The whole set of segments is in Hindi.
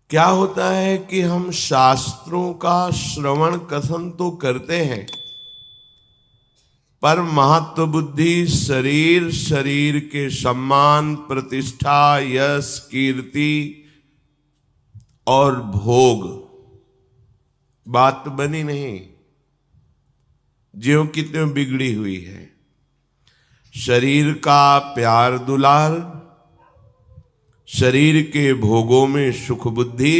क्या होता है कि हम शास्त्रों का श्रवण कथन तो करते हैं, पर महत्व बुद्धि शरीर, शरीर के सम्मान, प्रतिष्ठा, यश, कीर्ति और भोग बात बनी नहीं, ज्यों की त्यों बिगड़ी हुई है। शरीर का प्यार दुलार, शरीर के भोगों में सुख बुद्धि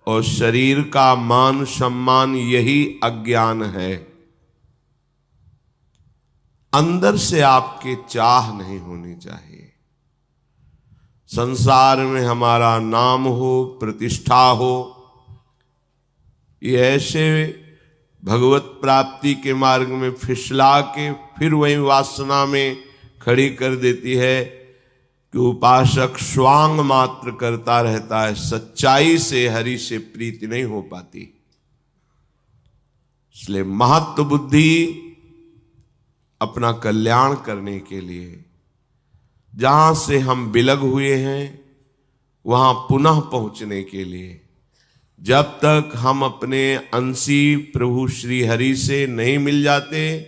और शरीर का मान सम्मान, यही अज्ञान है। अंदर से आपके चाह नहीं होनी चाहिए। संसार में हमारा नाम हो, प्रतिष्ठा हो, ये ऐसे भगवत प्राप्ति के मार्ग में फिसला के फिर वही वासना में खड़ी कर देती है कि उपासक स्वांग मात्र करता रहता है, सच्चाई से हरि से प्रीति नहीं हो पाती। इसलिए महत्व बुद्धि अपना कल्याण करने के लिए जहां से हम बिलग हुए हैं वहां पुनः पहुंचने के लिए, जब तक हम अपने अंशी प्रभु श्री हरि से नहीं मिल जाते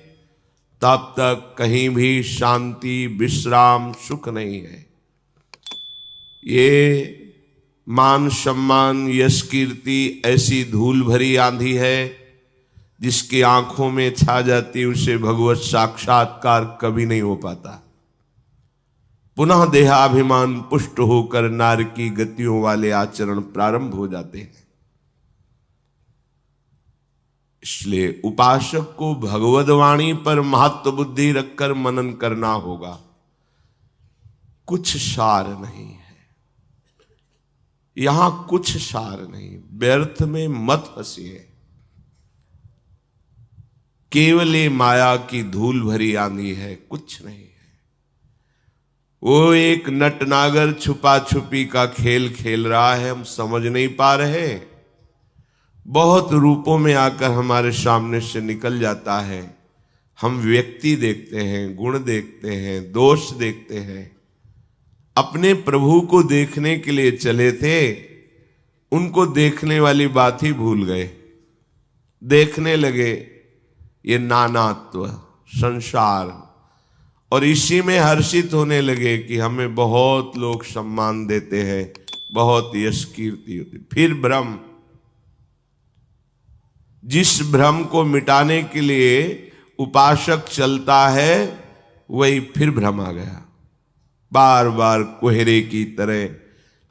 तब तक कहीं भी शांति, विश्राम, सुख नहीं है। ये मान सम्मान, यश, कीर्ति ऐसी धूल भरी आंधी है जिसकी आंखों में छा जाती, उसे भगवत साक्षात्कार कभी नहीं हो पाता। पुनः देहाभिमान पुष्ट होकर नार की गतियों वाले आचरण प्रारंभ हो जाते हैं। इसलिए उपासक को भगवद वाणी पर महत्व बुद्धि रखकर मनन करना होगा। कुछ सार नहीं है यहां, कुछ सार नहीं। व्यर्थ में मत फंसिए। केवल ये माया की धूल भरी आंधी है, कुछ नहीं है। वो एक नटनागर छुपा छुपी का खेल खेल रहा है, हम समझ नहीं पा रहे। बहुत रूपों में आकर हमारे सामने से निकल जाता है। हम व्यक्ति देखते हैं, गुण देखते हैं, दोष देखते हैं। अपने प्रभु को देखने के लिए चले थे, उनको देखने वाली बात ही भूल गए। देखने लगे ये नानात्व, संसार, और इसी में हर्षित होने लगे कि हमें बहुत लोग सम्मान देते हैं, बहुत यश कीर्ति होती। फिर भ्रम, जिस भ्रम को मिटाने के लिए उपासक चलता है वही फिर भ्रम आ गया। बार बार कोहरे की तरह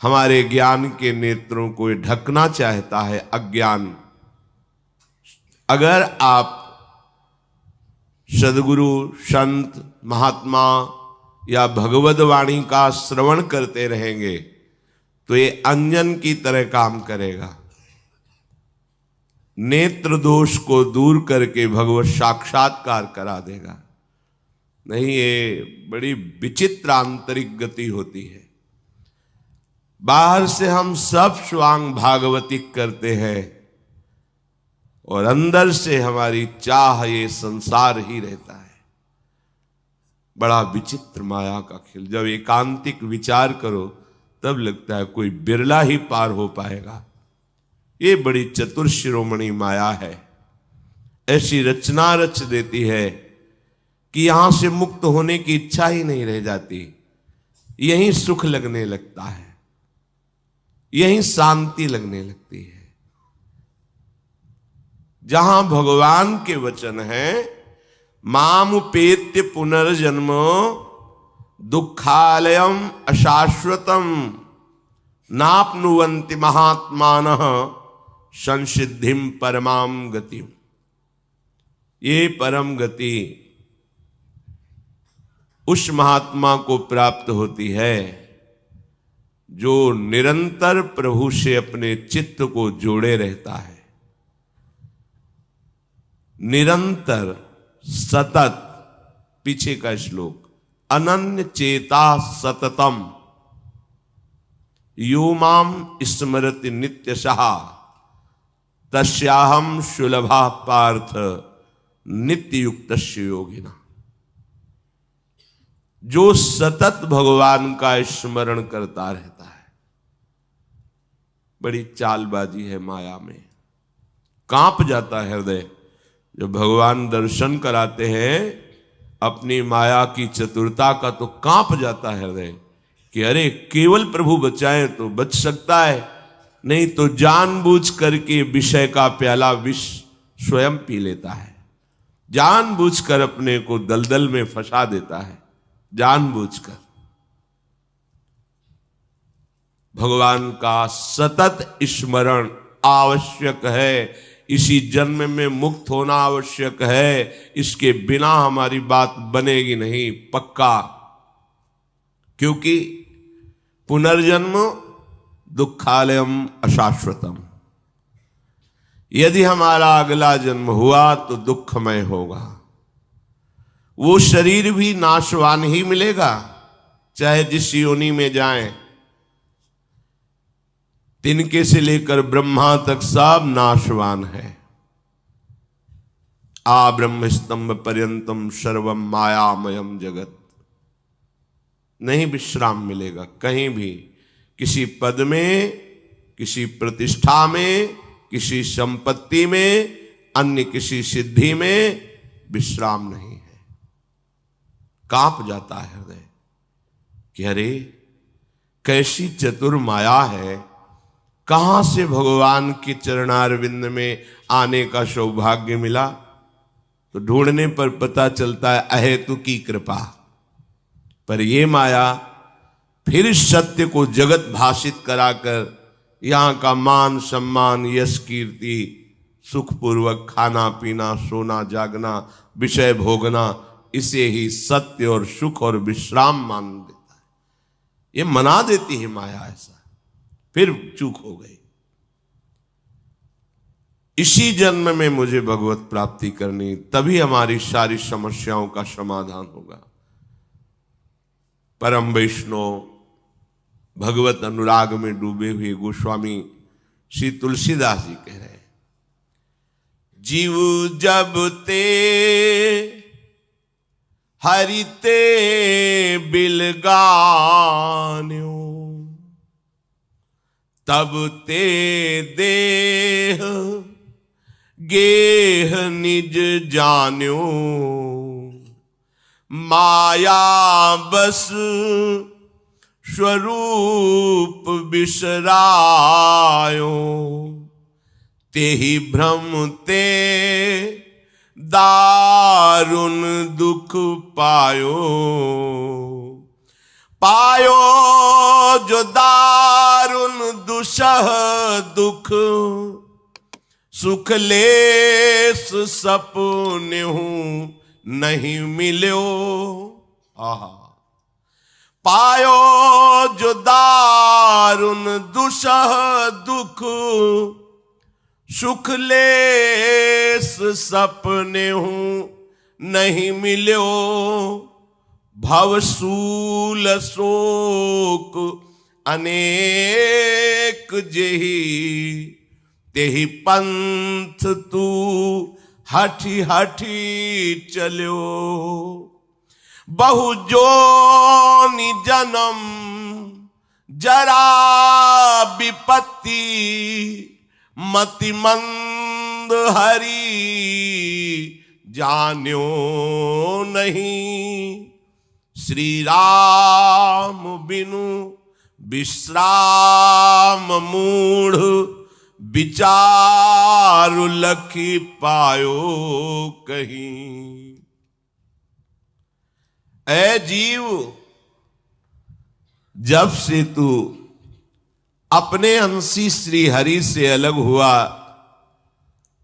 हमारे ज्ञान के नेत्रों को ढकना चाहता है अज्ञान। अगर आप सदगुरु, संत, महात्मा या भगवद वाणी का श्रवण करते रहेंगे तो ये अंजन की तरह काम करेगा। नेत्र दोष को दूर करके भगवत साक्षात्कार करा देगा। नहीं, ये बड़ी विचित्र आंतरिक गति होती है। बाहर से हम सब स्वांग भागवतिक करते हैं और अंदर से हमारी चाह ये संसार ही रहता है। बड़ा विचित्र माया का खेल। जब एकांतिक विचार करो तब लगता है कोई बिरला ही पार हो पाएगा। ये बड़ी चतुर शिरोमणि माया है। ऐसी रचना रच देती है कि यहां से मुक्त होने की इच्छा ही नहीं रह जाती। यहीं सुख लगने लगता है, यहीं शांति लगने लगती है। जहां भगवान के वचन है, मामुपेत्य पुनर्जन्म दुखालयम अशाश्वतम नाप्नुवन्ति महात्मानः संसिद्धिम परमाम गतिम। ये परम गति उस महात्मा को प्राप्त होती है जो निरंतर प्रभु से अपने चित्त को जोड़े रहता है। निरंतर, सतत। पीछे का श्लोक, अनन्य चेता सततम यो माम स्मरति नित्यशः तस्याहम सुलभा पार्थ नित्य युक्तस्य योगिना। जो सतत भगवान का स्मरण करता रहता है, बड़ी चालबाजी है माया में। कांप जाता है हृदय जब भगवान दर्शन कराते हैं अपनी माया की चतुरता का, तो कांप जाता है हृदय कि अरे केवल प्रभु बचाएं तो बच सकता है, नहीं तो जानबूझ करके विषय का प्याला विष स्वयं पी लेता है, जानबूझकर अपने को दलदल में फंसा देता है, जानबूझकर। भगवान का सतत स्मरण आवश्यक है, इसी जन्म में मुक्त होना आवश्यक है, इसके बिना हमारी बात बनेगी नहीं पक्का। क्योंकि पुनर्जन्म दुखालयम अशाश्वतम, यदि हमारा अगला जन्म हुआ तो दुखमय होगा। वो शरीर भी नाशवान ही मिलेगा, चाहे जिस योनि में जाएं। तिनके से लेकर ब्रह्मा तक सब नाशवान है। आ ब्रह्म स्तंभ पर्यंतम सर्वम मायामयम जगत, नहीं विश्राम मिलेगा कहीं भी, किसी पद में, किसी प्रतिष्ठा में, किसी संपत्ति में, अन्य किसी सिद्धि में विश्राम नहीं है। कांप जाता है हृदय कि अरे कैसी चतुर माया है, कहां से भगवान के चरणारविंद में आने का सौभाग्य मिला। तो ढूंढने पर पता चलता है अहेतु की कृपा। पर ये माया फिर सत्य को जगत भाषित कराकर यहां का मान सम्मान यश कीर्ति सुखपूर्वक खाना पीना सोना जागना विषय भोगना, इसे ही सत्य और सुख और विश्राम मान देता है। ये मना देती है माया, ऐसा फिर चूक हो गई। इसी जन्म में मुझे भगवत प्राप्ति करनी, तभी हमारी सारी समस्याओं का समाधान होगा। परम वैष्णव भगवत अनुराग में डूबे हुए गोस्वामी श्री तुलसीदास जी कह रहे हैं, जीव जब ते हरिते बिलगान्यो, तब ते देह गेह निज जान्यो, माया बस स्वरूप बिसरायो, तेहि भ्रम ते दारुण दुख पायो, पायो जो दारुण दुसह दुख, सुख लेस सपनेहु नहीं मिल्यो। आहा, पायो जो दारुण दुसह दुख, सुख लेस सपनेहु नहीं मिल्यो, भवसूल शोक अनेक जेहि, तेहि पंथ तू हठी हठी चल्यो, बहु जोनि जन्म जरा विपत्ति, मति मंद हरि जान्यो नहीं, श्री राम बिनु विश्राम मूढ़, विचारु लखी पायो कहीं। ऐ जीव, जब से तू अपने अंशी श्री हरि से अलग हुआ,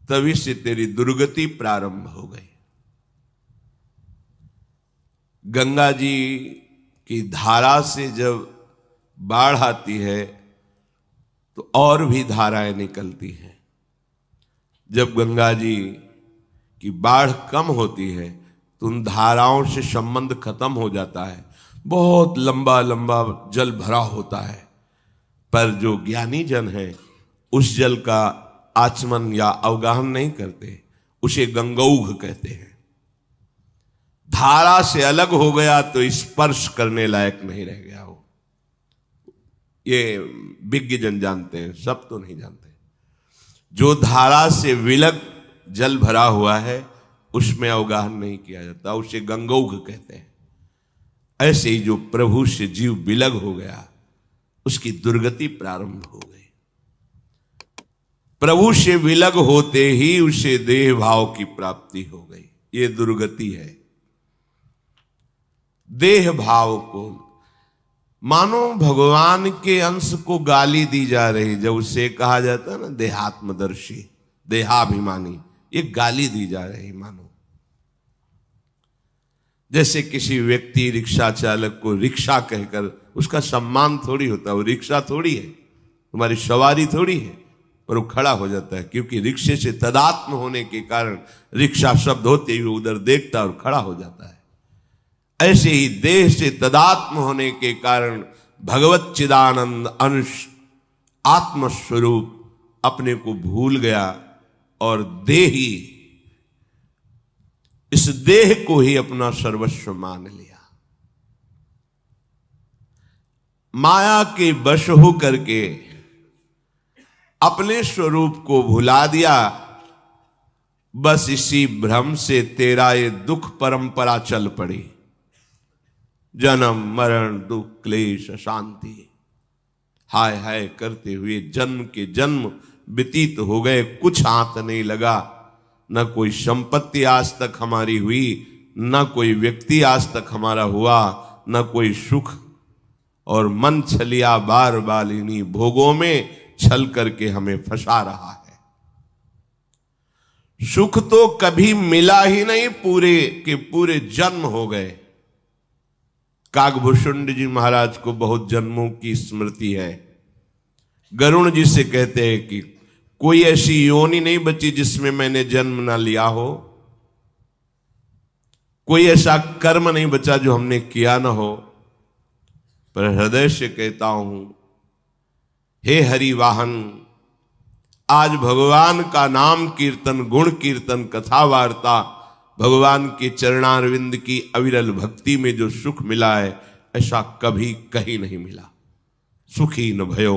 तभी से तेरी दुर्गति प्रारंभ हो गई। गंगा जी की धारा से जब बाढ़ आती है तो और भी धाराएं निकलती हैं। जब गंगा जी की बाढ़ कम होती है तो उन धाराओं से संबंध खत्म हो जाता है, बहुत लंबा लंबा जल भरा होता है। पर जो ज्ञानी जन है उस जल का आचमन या अवगाहन नहीं करते, उसे गंगौघ कहते हैं। धारा से अलग हो गया तो स्पर्श करने लायक नहीं रह गया हो। ये विज्ञ जन जानते हैं, सब तो नहीं जानते। जो धारा से विलग जल भरा हुआ है उसमें अवगाहन नहीं किया जाता, उसे गंगौघ कहते हैं। ऐसे ही जो प्रभु से जीव विलग हो गया उसकी दुर्गति प्रारंभ हो गई। प्रभु से विलग होते ही उसे देह भाव की प्राप्ति हो गई, ये दुर्गति है। देह भाव को मानो भगवान के अंश को गाली दी जा रही, जब उसे कहा जाता है ना देहात्मदर्शी, देहाभिमानी, ये गाली दी जा रही मानो। जैसे किसी व्यक्ति रिक्शा चालक को रिक्शा कहकर उसका सम्मान थोड़ी होता है, वो रिक्शा थोड़ी है, तुम्हारी सवारी थोड़ी है, पर वो खड़ा हो जाता है क्योंकि रिक्शे से तदात्म होने के कारण रिक्शा शब्द होते ही उधर देखता और खड़ा हो जाता है। ऐसे ही देह से तदात्म होने के कारण भगवत चिदानंद अंश आत्मस्वरूप अपने को भूल गया और देही, इस देह को ही अपना सर्वस्व मान लिया। माया के वश हो करके अपने स्वरूप को भुला दिया। बस इसी भ्रम से तेरा ये दुख परंपरा चल पड़ी, जन्म मरण दुख क्लेश अशांति, हाय हाय करते हुए जन्म के जन्म व्यतीत हो गए, कुछ हाथ नहीं लगा। न कोई संपत्ति आज तक हमारी हुई, न कोई व्यक्ति आज तक हमारा हुआ, न कोई सुख, और मन छलिया बार बालिनी भोगों में छल करके हमें फंसा रहा है। सुख तो कभी मिला ही नहीं, पूरे के पूरे जन्म हो गए। काकभूषुंड जी महाराज को बहुत जन्मों की स्मृति है। गरुण जी से कहते हैं कि कोई ऐसी योनि नहीं बची जिसमें मैंने जन्म ना लिया हो, कोई ऐसा कर्म नहीं बचा जो हमने किया ना हो। पर हृदय से कहता हूं, हे हरि वाहन, आज भगवान का नाम कीर्तन, गुण कीर्तन, कथा वार्ता, भगवान के चरणारविंद की अविरल भक्ति में जो सुख मिला है ऐसा कभी कहीं नहीं मिला। सुखी न भयो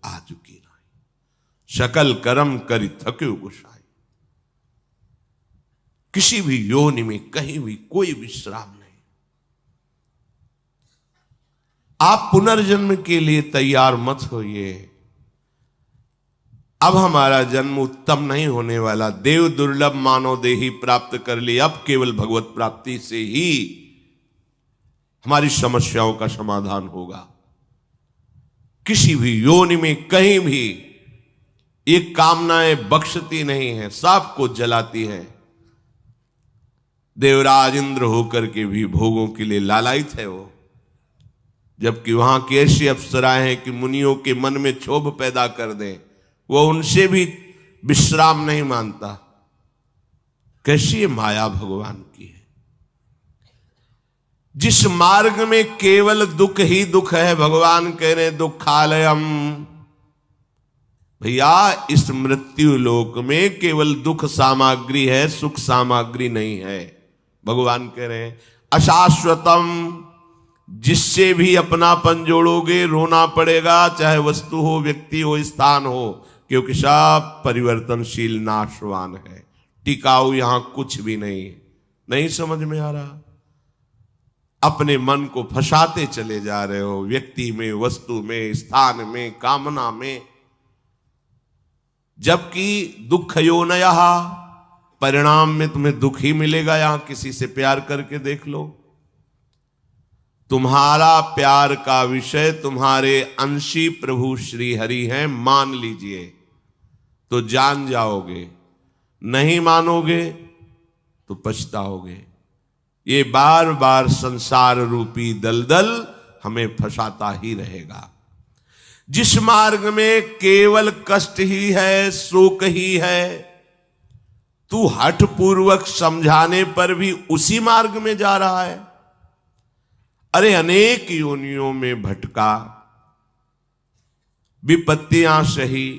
आज की नाई, सकल कर्म करि थक्यो गोसाई। किसी भी योनि में कहीं भी कोई विश्राम नहीं। आप पुनर्जन्म के लिए तैयार मत होइए। अब हमारा जन्म उत्तम नहीं होने वाला, देव दुर्लभ मानव देही प्राप्त कर ली। अब केवल भगवत प्राप्ति से ही हमारी समस्याओं का समाधान होगा। किसी भी योनि में कहीं भी ये कामनाएं बख्शती नहीं है, सबको जलाती है। देवराज इंद्र होकर के भी भोगों के लिए लालायित है वो, जबकि वहां की ऐसी अप्सराएं हैं कि मुनियों के मन में क्षोभ पैदा कर दें, वो उनसे भी विश्राम नहीं मानता। कैसी माया भगवान की है। जिस मार्ग में केवल दुख ही दुख है, भगवान कह रहे दुखालयम, भैया इस मृत्यु लोक में केवल दुख सामग्री है, सुख सामग्री नहीं है। भगवान कह रहे हैं अशाश्वतम, जिससे भी अपनापन जोड़ोगे रोना पड़ेगा, चाहे वस्तु हो, व्यक्ति हो, स्थान हो, क्योंकि सब परिवर्तनशील नाशवान है। टिकाऊ यहां कुछ भी नहीं समझ में आ रहा। अपने मन को फंसाते चले जा रहे हो, व्यक्ति में, वस्तु में, स्थान में, कामना में, जबकि दुखयोनयः, परिणाम में तुम्हें दुख ही मिलेगा। यहां किसी से प्यार करके देख लो, तुम्हारा प्यार का विषय तुम्हारे अंशी प्रभु श्री हरि हैं, मान लीजिए तो जान जाओगे, नहीं मानोगे तो पछताओगे। ये बार बार संसार रूपी दलदल हमें फंसाता ही रहेगा। जिस मार्ग में केवल कष्ट ही है, शोक ही है, तू हठ पूर्वक समझाने पर भी उसी मार्ग में जा रहा है। अरे अनेक योनियों में भटका, विपत्तियां सही,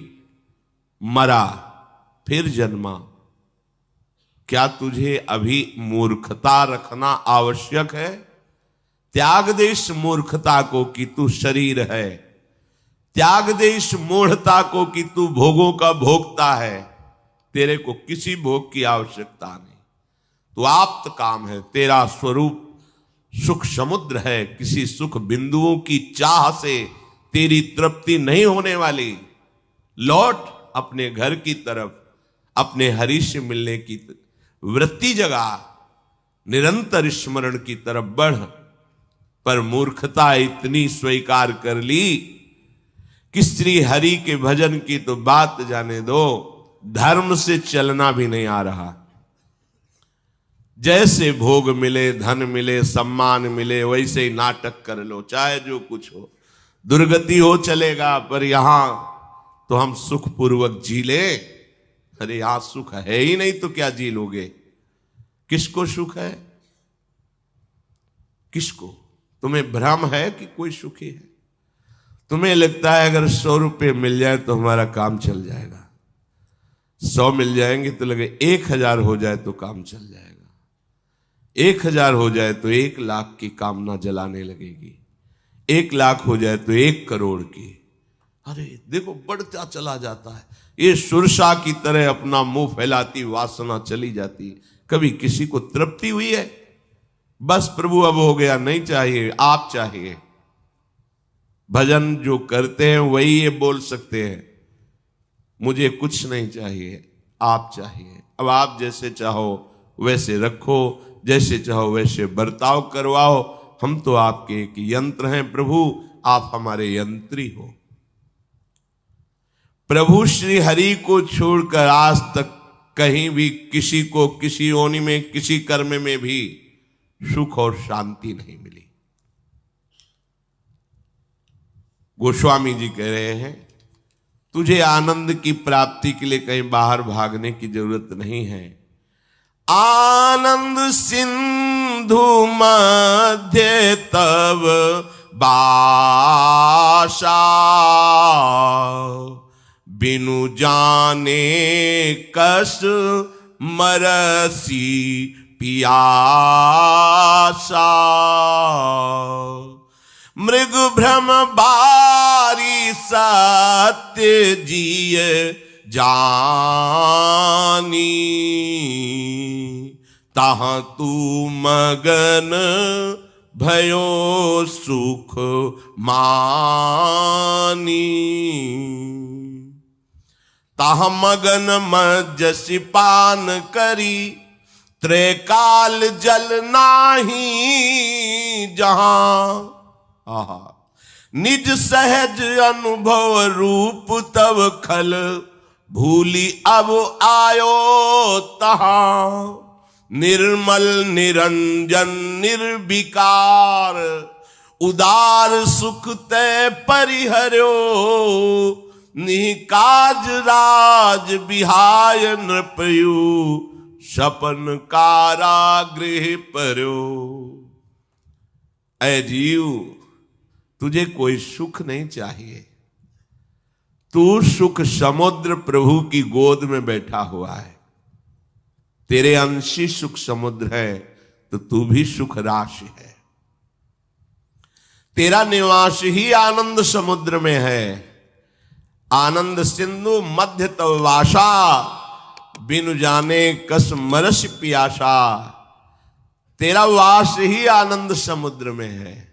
मरा, फिर जन्मा। क्या तुझे अभी मूर्खता रखना आवश्यक है? त्याग दे इस मूर्खता को कि तू शरीर है, त्याग दे इस मूढ़ता को कि तू भोगों का भोगता है, तेरे को किसी भोग की आवश्यकता नहीं। तू आप्त काम है, तेरा स्वरूप सुख समुद्र है, किसी सुख बिंदुओं की चाह से तेरी तृप्ति नहीं होने वाली। लौट अपने घर की तरफ, अपने हरि से मिलने की वृत्ति जगा, निरंतर स्मरण की तरफ बढ़। पर मूर्खता इतनी स्वीकार कर ली कि श्री हरि के भजन की तो बात जाने दो, धर्म से चलना भी नहीं आ रहा। जैसे भोग मिले, धन मिले, सम्मान मिले, वैसे ही नाटक कर लो, चाहे जो कुछ हो, दुर्गति हो चलेगा, पर यहां तो हम सुखपूर्वक जी ले। अरे यहां सुख है ही नहीं तो क्या जी लोगे? किसको सुख है? किसको? तुम्हें भ्रम है कि कोई सुखी है? तुम्हें लगता है अगर 100 रुपये मिल जाए तो हमारा काम चल जाएगा, 100 मिल जाएंगे तो लगे 1000 हो जाए तो काम चल जाएगा, 1000 हो जाए तो 1 लाख की कामना जलाने लगेगी, 1 लाख हो जाए तो 1 करोड़ की। अरे देखो बढ़ता चला जाता है, ये सुरसा की तरह अपना मुंह फैलाती वासना चली जाती। कभी किसी को तृप्ति हुई है? बस प्रभु अब हो गया, नहीं चाहिए, आप चाहिए। भजन जो करते हैं वही ये बोल सकते हैं, मुझे कुछ नहीं चाहिए, आप चाहिए। अब आप जैसे चाहो वैसे रखो, जैसे चाहो वैसे बर्ताव करवाओ, हम तो आपके एक यंत्र हैं प्रभु, आप हमारे यंत्री हो। प्रभु श्री हरि को छोड़कर आज तक कहीं भी किसी को किसी योनि में किसी कर्म में भी सुख और शांति नहीं मिली। गोस्वामी जी कह रहे हैं तुझे आनंद की प्राप्ति के लिए कहीं बाहर भागने की जरूरत नहीं है। आनंद सिंधु मध्य तब बासा, बिनु जाने कस मरसी पियासा। मृग भ्रम बारी सत्य जिय जानी, तहाँ तू मगन भयो सुख मानी। ताह मगन मजसि पान करी, त्रैकाल जल नाही जहां। आहा निज सहज अनुभव रूप तब खल, भूली अब आयो तहां। निर्मल निरंजन निर्विकार, उदार सुख तय परिहर्यो। निकाज राज बिहाय नृपयु, सपन कारागृह पर्यो। ऐ जीव तुझे कोई सुख नहीं चाहिए, तू सुख समुद्र प्रभु की गोद में बैठा हुआ है। तेरे अंशी सुख समुद्र है तो तू भी सुख राशि है। तेरा निवास ही आनंद समुद्र में है। आनंद सिंधु मध्य तव वासा, बिनु जाने कस मरस पियासा। तेरा वास ही आनंद समुद्र में है।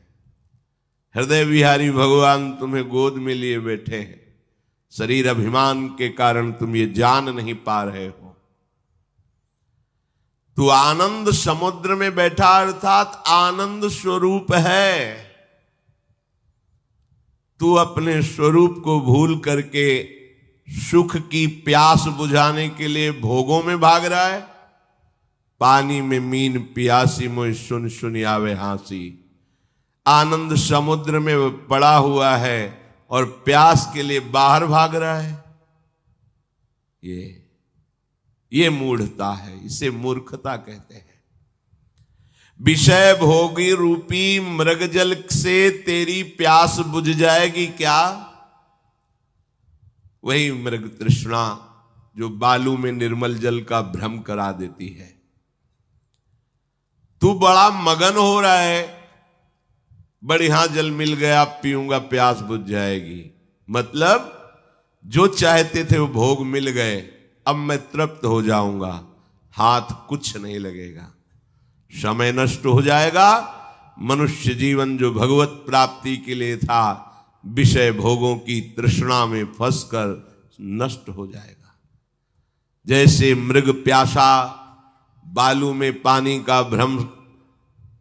हृदय विहारी भगवान तुम्हें गोद में लिए बैठे हैं। शरीर अभिमान के कारण तुम ये जान नहीं पा रहे हो। तू आनंद समुद्र में बैठा अर्थात आनंद स्वरूप है। तू अपने स्वरूप को भूल करके सुख की प्यास बुझाने के लिए भोगों में भाग रहा है। पानी में मीन पियासी मोय सुन सुन आवे हांसी। आनंद समुद्र में पड़ा हुआ है और प्यास के लिए बाहर भाग रहा है। ये मूढ़ता है, इसे मूर्खता कहते हैं। विषय भोगी रूपी मृगजल से तेरी प्यास बुझ जाएगी क्या? वही मृग तृष्णा जो बालू में निर्मल जल का भ्रम करा देती है। तू बड़ा मगन हो रहा है, बढ़िया जल मिल गया पीऊंगा प्यास बुझ जाएगी। मतलब जो चाहते थे वो भोग मिल गए, अब मैं तृप्त हो जाऊंगा, हाथ कुछ नहीं लगेगा, समय नष्ट हो जाएगा। मनुष्य जीवन जो भगवत प्राप्ति के लिए था, विषय भोगों की तृष्णा में फंसकर नष्ट हो जाएगा। जैसे मृग प्यासा बालू में पानी का भ्रम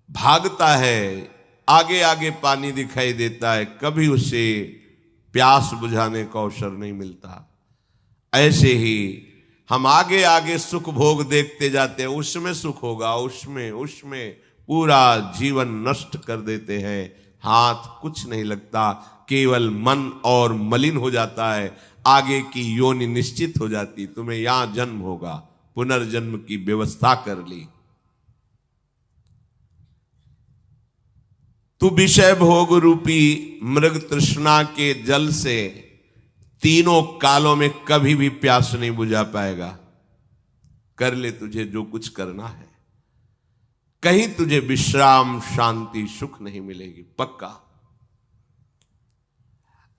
भागता है, आगे आगे पानी दिखाई देता है, कभी उसे प्यास बुझाने का अवसर नहीं मिलता। ऐसे ही हम आगे आगे सुख भोग देखते जाते हैं, उसमें सुख होगा, उसमें पूरा जीवन नष्ट कर देते हैं, हाथ कुछ नहीं लगता, केवल मन और मलिन हो जाता है। आगे की योनि निश्चित हो जाती, तुम्हें यहां जन्म होगा, पुनर्जन्म की व्यवस्था कर ली। तू विषय भोग रूपी मृग तृष्णा के जल से तीनों कालों में कभी भी प्यास नहीं बुझा पाएगा। कर ले तुझे जो कुछ करना है, कहीं तुझे विश्राम शांति सुख नहीं मिलेगी, पक्का।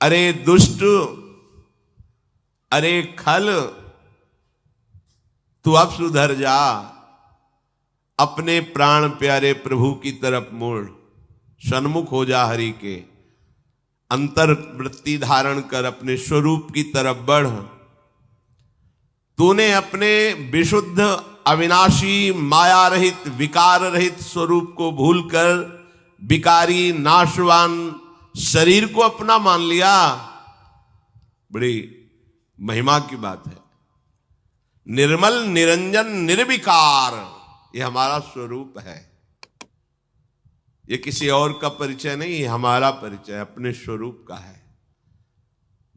अरे दुष्ट, अरे खल, तू अब सुधर जा, अपने प्राण प्यारे प्रभु की तरफ मुड़, सन्मुख हो जा हरि के, अंतर वृत्ति धारण कर अपने स्वरूप की तरफ बढ़। तूने अपने विशुद्ध अविनाशी माया रहित विकार रहित स्वरूप को भूलकर विकारी नाशवान शरीर को अपना मान लिया। बड़ी महिमा की बात है। निर्मल निरंजन निर्विकार, ये हमारा स्वरूप है, ये किसी और का परिचय नहीं, ये हमारा परिचय अपने स्वरूप का है।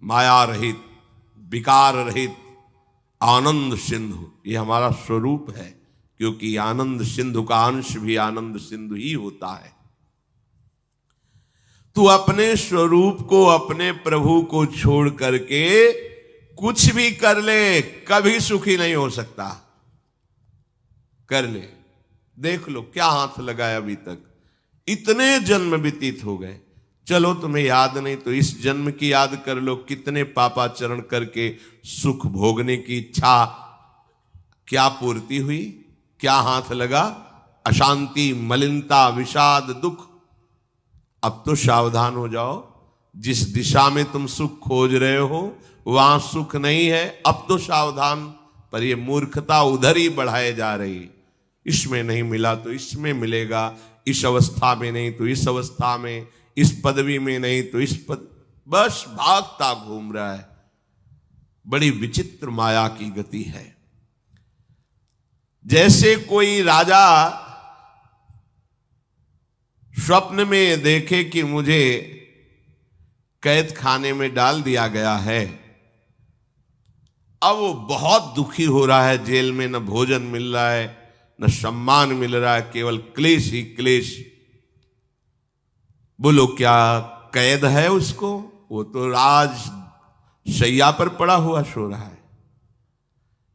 माया रहित विकार रहित आनंद सिंधु, ये हमारा स्वरूप है, क्योंकि आनंद सिंधु का अंश भी आनंद सिंधु ही होता है। तू अपने स्वरूप को, अपने प्रभु को छोड़ करके कुछ भी कर ले, कभी सुखी नहीं हो सकता। कर ले, देख लो क्या हाथ लगाया अभी तक, इतने जन्म व्यतीत हो गए। चलो तुम्हें याद नहीं तो इस जन्म की याद कर लो, कितने पापाचरण करके सुख भोगने की इच्छा क्या पूर्ति हुई, क्या हाथ लगा? अशांति, मलिनता, विषाद, दुख। अब तो सावधान हो जाओ, जिस दिशा में तुम सुख खोज रहे हो वहां सुख नहीं है। अब तो सावधान, पर ये मूर्खता उधर ही बढ़ाए जा रही। इसमें नहीं मिला तो इसमें मिलेगा, इस अवस्था में नहीं तो इस अवस्था में, इस पदवी में नहीं तो इस पद, बस भागता घूम रहा है। बड़ी विचित्र माया की गति है। जैसे कोई राजा स्वप्न में देखे कि मुझे कैद खाने में डाल दिया गया है, अब वो बहुत दुखी हो रहा है। जेल में न भोजन मिल रहा है, न सम्मान मिल रहा है, केवल क्लेश ही क्लेश। बोलो क्या कैद है उसको? वो तो राज शैया पर पड़ा हुआ सो रहा है।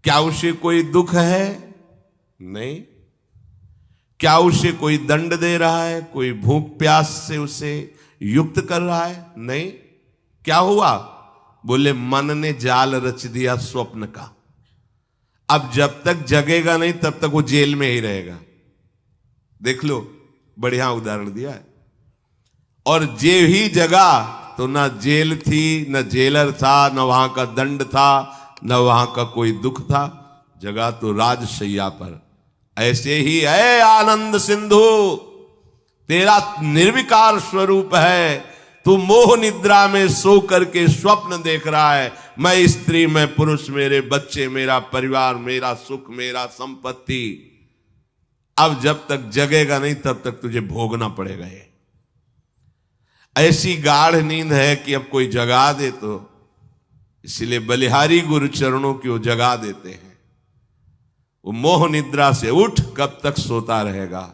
क्या उसे कोई दुख है? नहीं। क्या उसे कोई दंड दे रहा है? कोई भूख प्यास से उसे युक्त कर रहा है? नहीं। क्या हुआ? बोले मन ने जाल रच दिया स्वप्न का। अब जब तक जगेगा नहीं तब तक वो जेल में ही रहेगा। देख लो, बढ़िया उदाहरण दिया है। और जे ही जगा तो ना जेल थी, न जेलर था, न वहां का दंड था, न वहां का कोई दुख था, जगा तो राजशैया पर। ऐसे ही है आनंद सिंधु, तेरा निर्विकार स्वरूप है। तू मोह निद्रा में सो करके स्वप्न देख रहा है, मैं स्त्री, मैं पुरुष, मेरे बच्चे, मेरा परिवार, मेरा सुख, मेरा संपत्ति। अब जब तक जगेगा नहीं तब तक तुझे भोगना पड़ेगा। ये ऐसी गाढ़ नींद है कि अब कोई जगा दे तो, इसलिए बलिहारी गुरु चरणों की वो जगा देते हैं। वो मोह निद्रा से उठ, कब तक सोता रहेगा?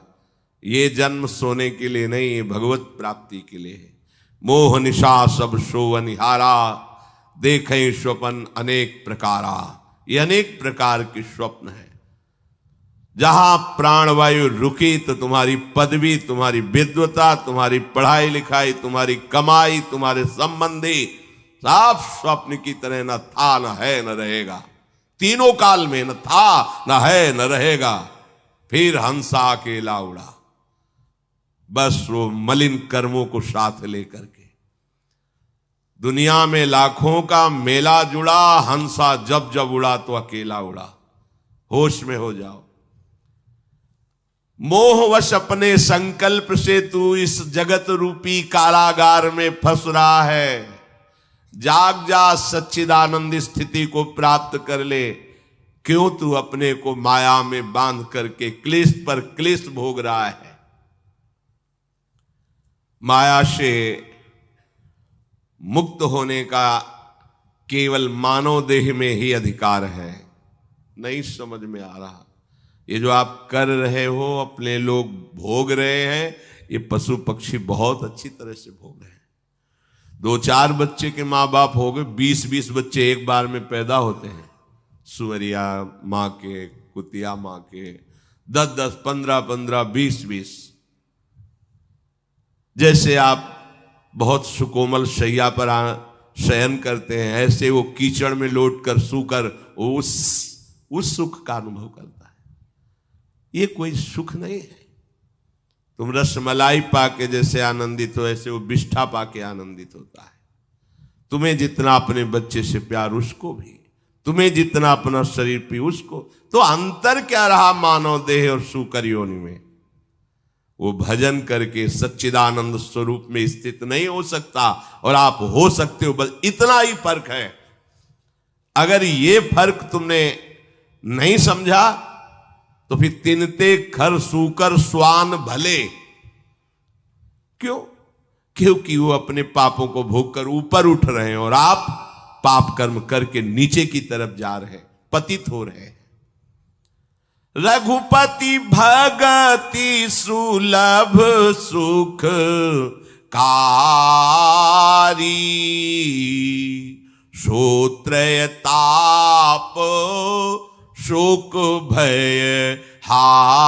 ये जन्म सोने के लिए नहीं, ये भगवत प्राप्ति के लिए है। मोह निशा सब सोवनिहारा, देखें स्वप्न अनेक प्रकारा। ये अनेक प्रकार के स्वप्न है। जहां प्राणवायु रुकी तो तुम्हारी पदवी, तुम्हारी विद्वता, तुम्हारी पढ़ाई लिखाई, तुम्हारी कमाई, तुम्हारे संबंधी, साफ स्वप्न की तरह, न था न है न रहेगा, तीनों काल में न था न है न रहेगा। फिर हंसा अकेला उड़ा, बस वो मलिन कर्मों को साथ लेकर के। दुनिया में लाखों का मेला जुड़ा, हंसा जब जब उड़ा तो अकेला उड़ा। होश में हो जाओ। मोहवश अपने संकल्प से तू इस जगत रूपी कारागार में फंस रहा है। जाग जा, सच्चिदानंद स्थिति को प्राप्त कर ले। क्यों तू अपने को माया में बांध करके क्लेश पर क्लेश भोग रहा है? माया से मुक्त होने का केवल मानव देह में ही अधिकार है। नहीं समझ में आ रहा? ये जो आप कर रहे हो, अपने लोग भोग रहे हैं, ये पशु पक्षी बहुत अच्छी तरह से भोग रहे हैं। 2-4 बच्चे के माँ बाप हो गए, 20-20 बच्चे एक बार में पैदा होते हैं। सुअरिया माँ के, कुतिया माँ के, 10-10, 15-15, 20-20। जैसे आप बहुत सुकोमल शैया पर शयन करते हैं, ऐसे वो कीचड़ में लौट कर सूकर उस सुख का अनुभव करता है। ये कोई सुख नहीं है। तुम रसमलाई पाके जैसे आनंदित हो, ऐसे वो बिष्ठा पाके आनंदित होता है। तुम्हें जितना अपने बच्चे से प्यार, उसको भी। तुम्हें जितना अपना शरीर पी, उसको। तो अंतर क्या रहा मानव देह और सूकर योनि में? वो भजन करके सच्चिदानंद स्वरूप में स्थित नहीं हो सकता, और आप हो सकते हो। बस इतना ही फर्क है। अगर ये फर्क तुमने नहीं समझा तो फिर तिनते खर सूकर स्वान भले। क्यों? क्योंकि वो अपने पापों को भोग कर ऊपर उठ रहे हैं, और आप पाप कर्म करके नीचे की तरफ जा रहे हैं, पतित हो रहे हैं। रघुपति भगति सुलभ सुख कारी, श्रोत्रय ताप शोक भय हारी,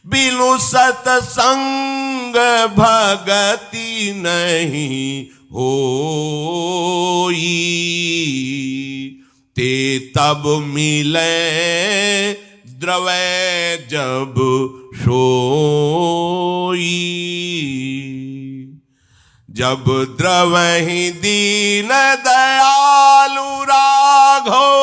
बिनु सतसंग भगति नहीं होई, ते तब मिले द्रवै जब सोई, जब द्रवहि दीन दयालु राघो,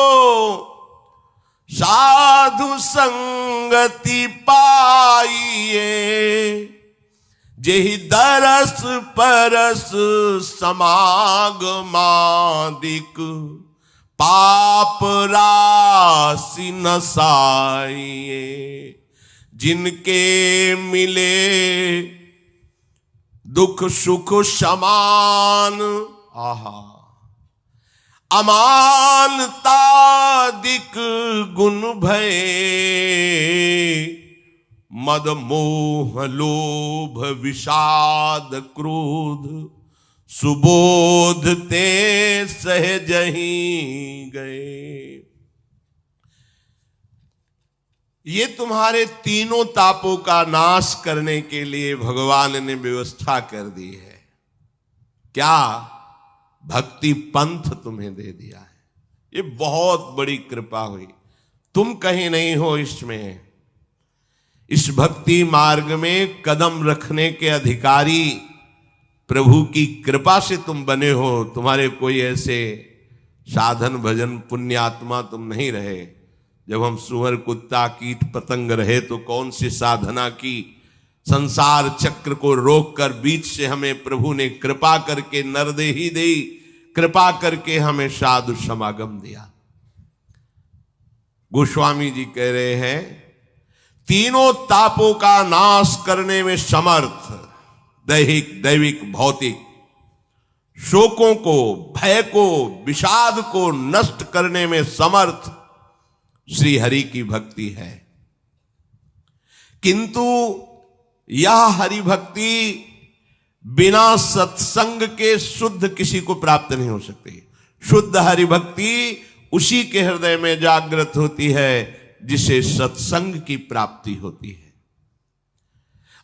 साधु संगति पाइए, जेहि दरस परस समागमादिक, पाप राशि नसाइए, जिनके मिले दुख सुख समान, आहा अमानतादिक गुण भय, मद मोह लोभ विषाद क्रोध, सुबोध ते सहजहि गए। ये तुम्हारे तीनों तापों का नाश करने के लिए भगवान ने व्यवस्था कर दी है। क्या? भक्ति पंथ तुम्हें दे दिया है। ये बहुत बड़ी कृपा हुई। तुम कहीं नहीं हो इसमें। इस भक्ति मार्ग में कदम रखने के अधिकारी प्रभु की कृपा से तुम बने हो। तुम्हारे कोई ऐसे साधन भजन पुण्यात्मा तुम नहीं रहे। जब हम सुअर कुत्ता कीट पतंग रहे तो कौन सी साधना की, संसार चक्र को रोककर बीच से हमें प्रभु ने कृपा करके नरदेही दी, कृपा करके हमें साधु समागम दिया। गोस्वामी जी कह रहे हैं, तीनों तापों का नाश करने में समर्थ, दैहिक दैविक भौतिक, शोकों को, भय को, विषाद को नष्ट करने में समर्थ श्री हरि की भक्ति है। किंतु यह हरि भक्ति बिना सत्संग के शुद्ध किसी को प्राप्त नहीं हो सकती। शुद्ध हरि भक्ति उसी के हृदय में जागृत होती है जिसे सत्संग की प्राप्ति होती है।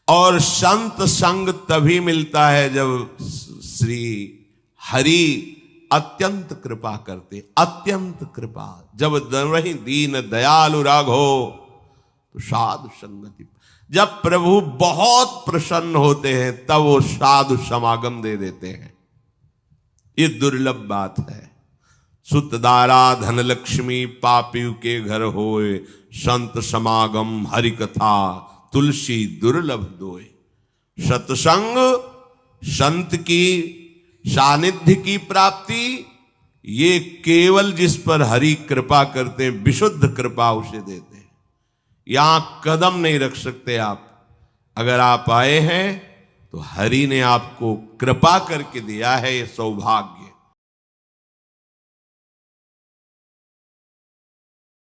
और संत संग तभी मिलता है जब श्री हरि अत्यंत कृपा करते, अत्यंत कृपा। जब वही दीन दयालु राघो तो साधु संगति। जब प्रभु बहुत प्रसन्न होते हैं तब वो साधु समागम दे देते हैं। ये दुर्लभ बात है। सुतदारा धन लक्ष्मी पापी के घर होए, संत समागम हरि कथा तुलसी दुर्लभ दोए। सत्संग, संत की सानिध्य की प्राप्ति, ये केवल जिस पर हरि कृपा करते हैं, विशुद्ध कृपा उसे देते हैं। यहां कदम नहीं रख सकते आप। अगर आप आए हैं तो हरि ने आपको कृपा करके दिया है, ये सौभाग्य।